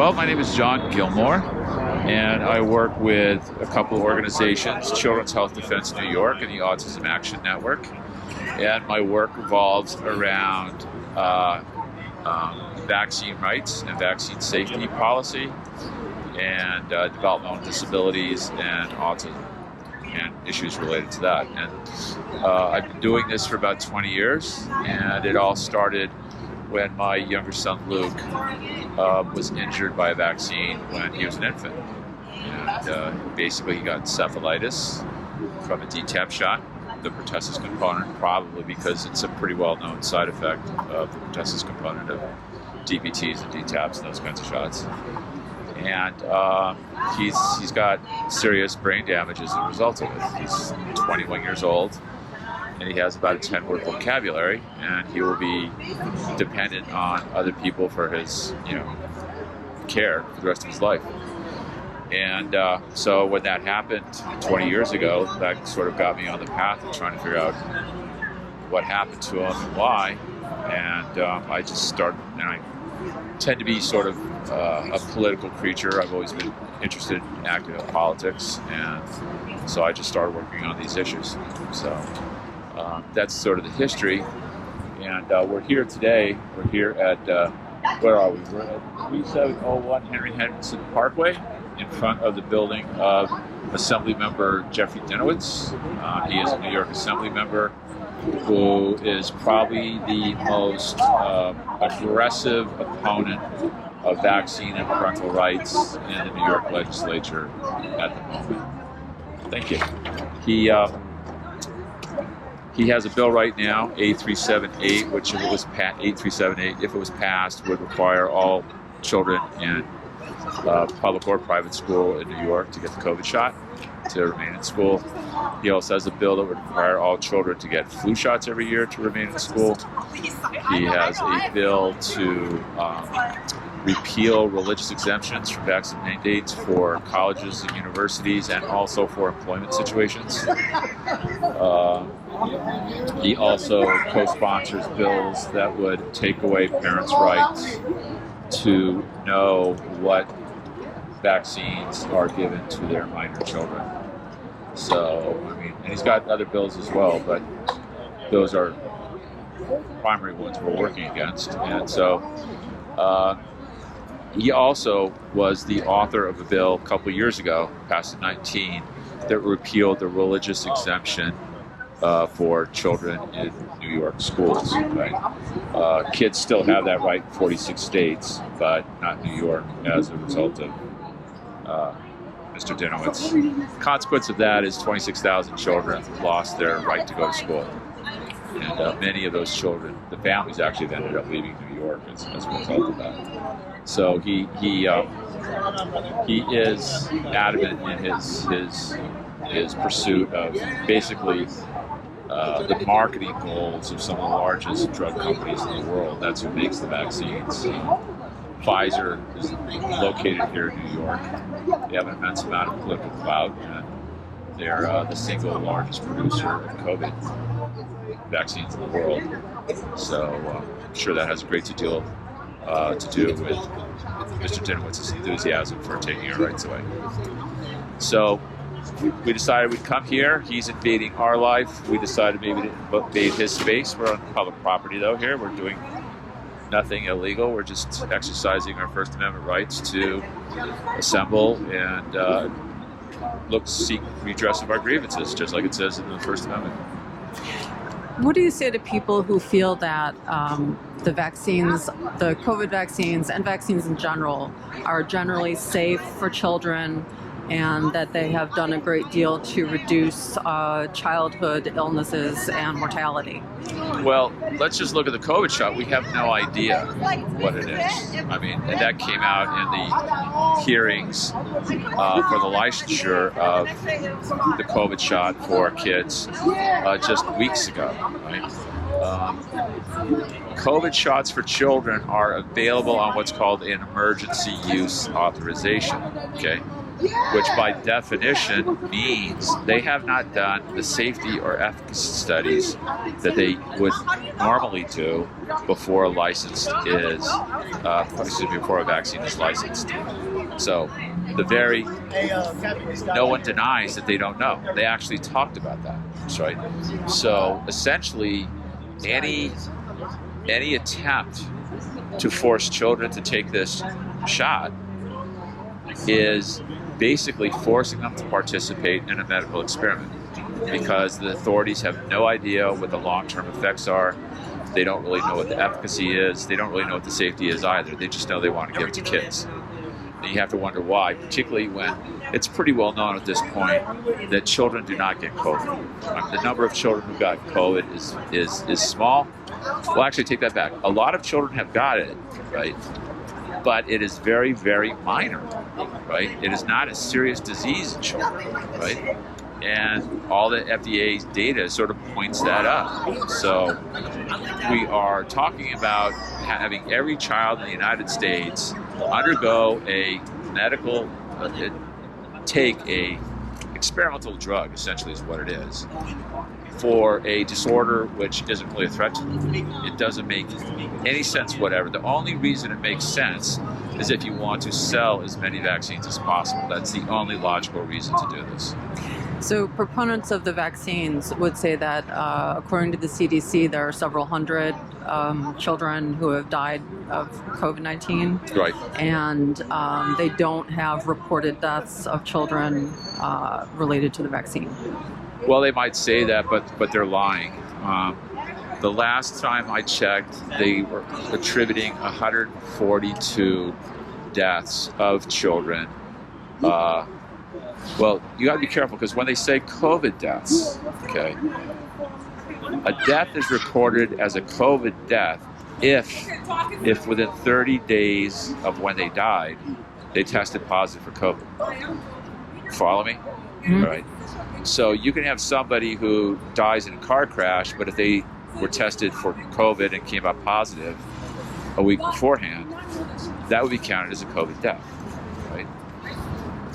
Well, my name is John Gilmore, and I work with a couple of organizations, Children's Health Defense New York and the Autism Action Network. And my work revolves around vaccine rights and vaccine safety policy and developmental disabilities and autism and issues related to that. And I've been doing this for about 20 years, and it all started when my younger son Luke was injured by a vaccine when he was an infant. And basically he got encephalitis from a DTaP shot, the pertussis component, probably because it's a pretty well-known side effect of the pertussis component of DPTs and DTaPs and those kinds of shots. And he's got serious brain damage as a result of it. He's 21 years old, and he has about a 10-word vocabulary, and he will be dependent on other people for his, care for the rest of his life. And so when that happened 20 years ago, that sort of got me on the path of trying to figure out what happened to him and why. And I just started, and I tend to be sort of a political creature. I've always been interested and active in politics, and so I just started working on these issues. So that's sort of the history. And we're here today. We're here at, where are we? We're at 3701 Henry Henderson Parkway, in front of the building of Assemblymember Jeffrey Dinowitz. He is a New York Assembly member who is probably the most aggressive opponent of vaccine and parental rights in the New York legislature at the moment. Thank you. He has a bill right now, A378, which if it was passed, would require all children in public or private school in New York to get the COVID shot to remain in school. He also has a bill that would require all children to get flu shots every year to remain in school. He has a bill to repeal religious exemptions from vaccine mandates for colleges and universities and also for employment situations. He also co-sponsors bills that would take away parents' rights to know what vaccines are given to their minor children. So, and he's got other bills as well, but those are primary ones we're working against. And so, he also was the author of a bill a couple years ago, passed in 19, that repealed the religious exemption for children in New York schools. Right? Kids still have that right in 46 states, but not New York as a result of Mr. Dinowitz. The consequence of that is 26,000 children lost their right to go to school. And many of those children, the families actually have ended up leaving New York as a result of that. So he is adamant in his pursuit of basically the marketing goals of some of the largest drug companies in the world. That's who makes the vaccines. Pfizer is located here in New York. They have an immense amount of political clout, and they're the single largest producer of COVID vaccines in the world. So I'm sure that has a great deal to do with Mr. Dinowitz's enthusiasm for taking our rights away. So we decided we'd come here. He's invading our life. We decided maybe to invade his space. We're on public property though here. We're doing nothing illegal. We're just exercising our First Amendment rights to assemble and seek redress of our grievances, just like it says in the First Amendment. What do you say to people who feel that the vaccines, the COVID vaccines and vaccines in general, are generally safe for children and that they have done a great deal to reduce childhood illnesses and mortality? Well, let's just look at the COVID shot. We have no idea what it is. And that came out in the hearings for the licensure of the COVID shot for kids just weeks ago, right? COVID shots for children are available on what's called an emergency use authorization, okay? Which by definition means they have not done the safety or efficacy studies that they would normally do before before a vaccine is licensed. So no one denies that they don't know. They actually talked about that, right? So essentially, any attempt to force children to take this shot is basically forcing them to participate in a medical experiment, because the authorities have no idea what the long-term effects are. They don't really know what the efficacy is. They don't really know what the safety is either. They just know they want to give it to kids. And you have to wonder why, particularly when it's pretty well known at this point that children do not get COVID. The number of children who got COVID is small. Well, actually, take that back. A lot of children have got it, right? But it is very, very minor, right? It is not a serious disease in children, right? And all the FDA's data sort of points that up. So we are talking about having every child in the United States undergo a medical, take a experimental drug, essentially is what it is, for a disorder which isn't really a threat to them. It doesn't make any sense whatever. The only reason it makes sense is if you want to sell as many vaccines as possible. That's the only logical reason to do this. So proponents of the vaccines would say that according to the CDC, there are several hundred children who have died of COVID-19. Right. And they don't have reported deaths of children related to the vaccine. Well, they might say that, but they're lying. The last time I checked, they were attributing 142 deaths of children. Well, you got to be careful, because when they say COVID deaths, okay, a death is recorded as a COVID death if within 30 days of when they died, they tested positive for COVID. Follow me? Mm-hmm. All right. So you can have somebody who dies in a car crash, but if they were tested for COVID and came out positive a week beforehand, that would be counted as a COVID death, right?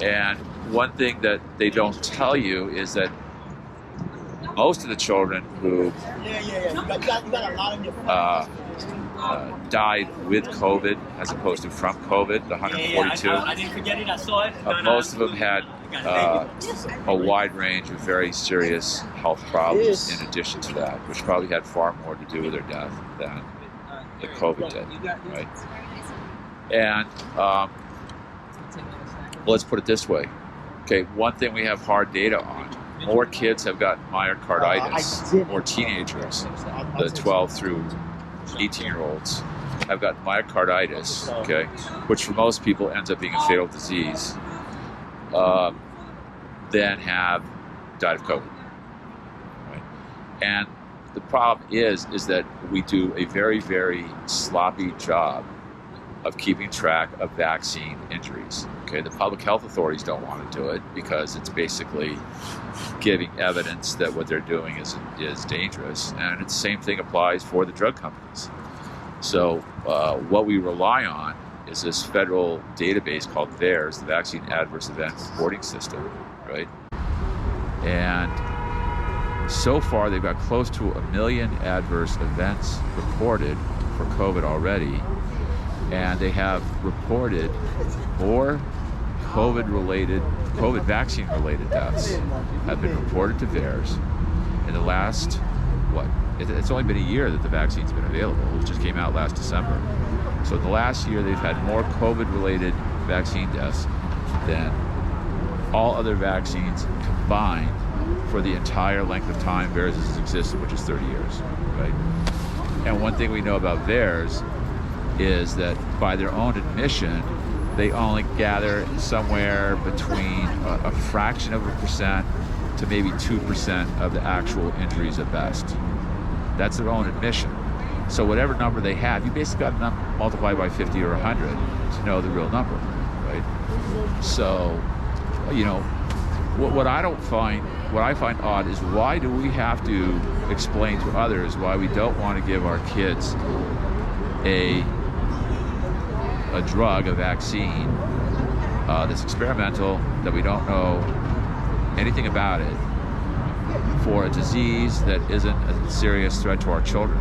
And one thing that they don't tell you is that most of the children who died with COVID as opposed to from COVID, the 142, I didn't forget it. I saw it. most of them had a wide range of very serious health problems in addition to that, which probably had far more to do with their death than the COVID did, right? And let's put it this way. Okay, one thing we have hard data on, more kids have gotten myocarditis, more teenagers, the 12 through 18-year-olds, have gotten myocarditis, okay, which for most people ends up being a fatal disease, than have died of COVID. Right? And the problem is that we do a very, very sloppy job of keeping track of vaccine injuries. Okay, the public health authorities don't want to do it because it's basically giving evidence that what they're doing is dangerous, and the same thing applies for the drug companies. So what we rely on is this federal database called VAERS, the Vaccine Adverse Event Reporting System, right? And so far they've got close to 1 million adverse events reported for COVID already, and they have reported more COVID vaccine-related deaths have been reported to VAERS in the last, it's only been a year that the vaccine's been available. It just came out last December. So in the last year, they've had more COVID-related vaccine deaths than all other vaccines combined for the entire length of time VAERS has existed, which is 30 years, right? And one thing we know about VAERS is that by their own admission, they only gather somewhere between a fraction of a percent to maybe 2% of the actual injuries at best. That's their own admission. So whatever number they have, you basically got to multiply by 50 or 100 to know the real number, right? So, what I find odd is, why do we have to explain to others why we don't want to give our kids a drug, a vaccine that's experimental, that we don't know anything about it, for a disease that isn't a serious threat to our children?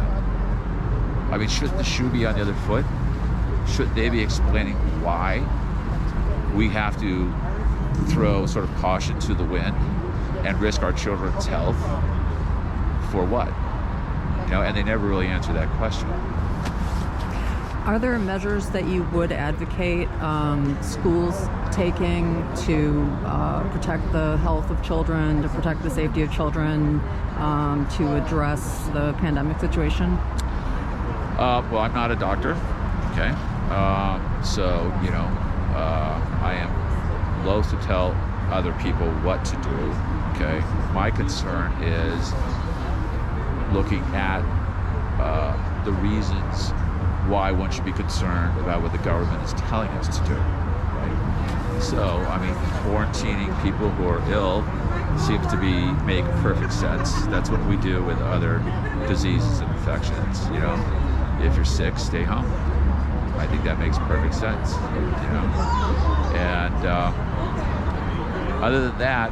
I mean, shouldn't the shoe be on the other foot? Should they be explaining why we have to throw sort of caution to the wind and risk our children's health? For what? And they never really answer that question. Are there measures that you would advocate schools taking to protect the health of children, to protect the safety of children, to address the pandemic situation? Well, I'm not a doctor, okay? So, I am loath to tell other people what to do, okay? My concern is looking at the reasons why one should be concerned about what the government is telling us to do, right? So, I mean, quarantining people who are ill seems to make perfect sense. That's what we do with other diseases and infections, If you're sick, stay home. I think that makes perfect sense, And other than that,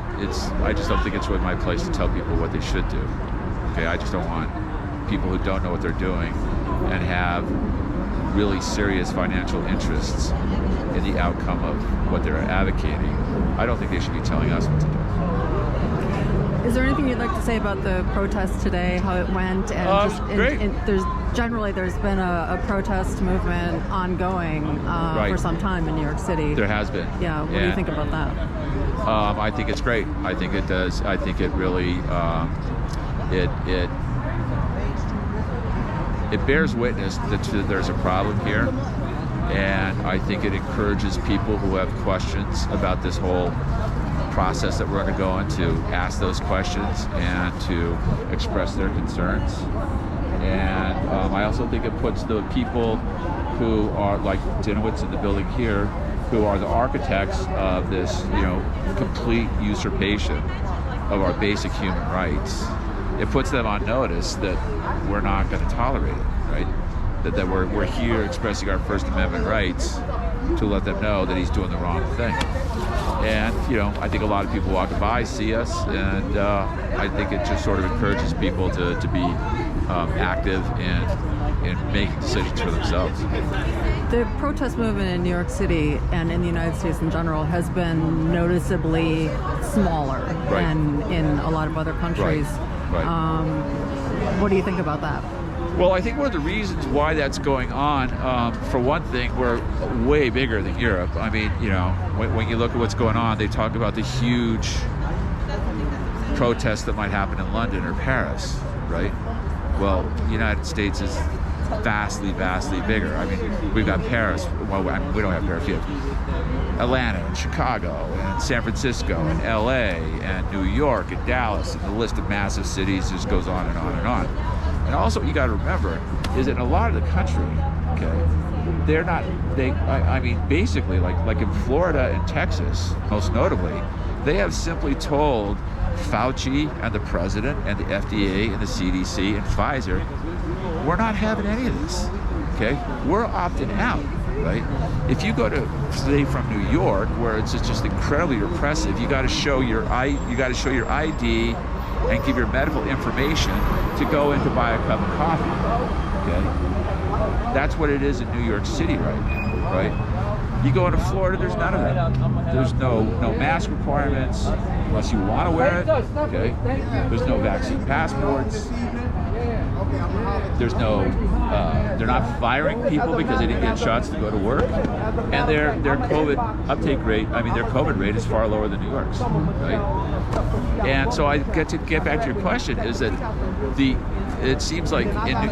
I just don't think it's really my place to tell people what they should do. Okay, I just don't want people who don't know what they're doing and have really serious financial interests in the outcome of what they're advocating. I don't think they should be telling us what to do. Is there anything you'd like to say about the protest today, how it went? And great. There's been a protest movement ongoing for some time in New York City. There has been. Yeah. What do you think about that? I think it's great. I think it does. I think it really it bears witness that there's a problem here, and I think it encourages people who have questions about this whole process that we're going to go into, ask those questions and to express their concerns. And I also think it puts the people who are like Dinowitz in the building here, who are the architects of this, complete usurpation of our basic human rights. It puts them on notice that we're not going to tolerate it, right? That we're here expressing our First Amendment rights to let them know that he's doing the wrong thing. And, I think a lot of people walking by see us, and I think it just sort of encourages people to be active in making decisions for themselves. The protest movement in New York City and in the United States in general has been noticeably smaller than in a lot of other countries. Right. What do you think about that? Well, I think one of the reasons why that's going on, for one thing, we're way bigger than Europe. I mean, when you look at what's going on, they talk about the huge protests that might happen in London or Paris, right? Well, the United States is vastly, vastly bigger. I mean, we've got Paris. Well, we don't have Paris. We have Atlanta and Chicago and San Francisco and LA and New York and Dallas, and the list of massive cities just goes on and on and on. And also, what you got to remember is that in a lot of the country, basically, like in Florida and Texas, most notably, they have simply told Fauci and the president and the FDA and the CDC and Pfizer, we're not having any of this, okay? We're opting out, right? If you go to, say, from New York, where it's just incredibly repressive, you got to show your ID and give your medical information to go in to buy a cup of coffee, okay? That's what it is in New York City right now, right? You go into Florida, there's none of that. There's no mask requirements unless you want to wear it, okay? There's no vaccine passports. There's no, they're not firing people because they didn't get shots to go to work. And their COVID uptake rate, their COVID rate is far lower than New York's, right? And so I get back to your question, is that it seems like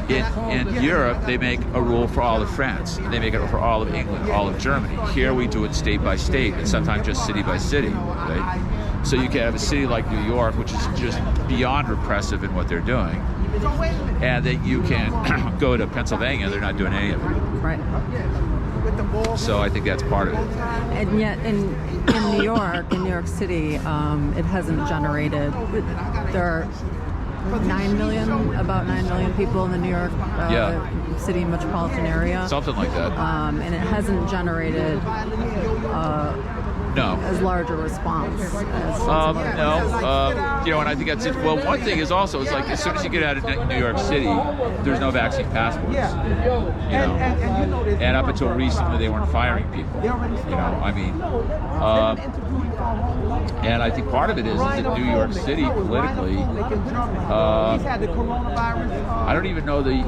in Europe, they make a rule for all of France, and they make it for all of England, all of Germany. Here we do it state by state, and sometimes just city by city, right? So you can have a city like New York, which is just beyond repressive in what they're doing, and then you can go to Pennsylvania, they're not doing any of it. Right. So I think that's part of it. And yet, in New York City, it hasn't generated. There are about 9 million people in the New York City metropolitan area. Something like that. And it hasn't generated No. as large a response as No. And I think that's it. Well, one thing is also, it's like as soon as you get out of New York City, there's no vaccine passports. And up until recently, they weren't firing people. And I think part of it is that New York City politically, I don't even know the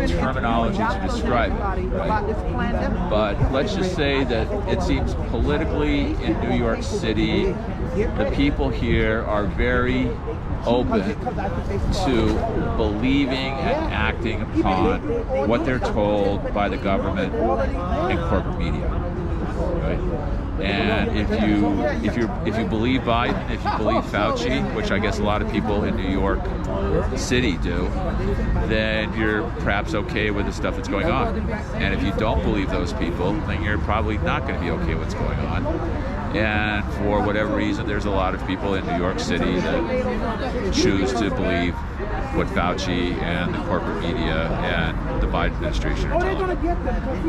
terminology to describe it. Right? But let's just say that it seems politically in New York City, the people here are very open to believing and acting upon what they're told by the government and corporate media. Right? And if you believe Biden, if you believe Fauci, which I guess a lot of people in New York City do, then you're perhaps okay with the stuff that's going on. And if you don't believe those people, then you're probably not going to be okay with what's going on. And for whatever reason, there's a lot of people in New York City that choose to believe what Fauci and the corporate media and the Biden administration are telling.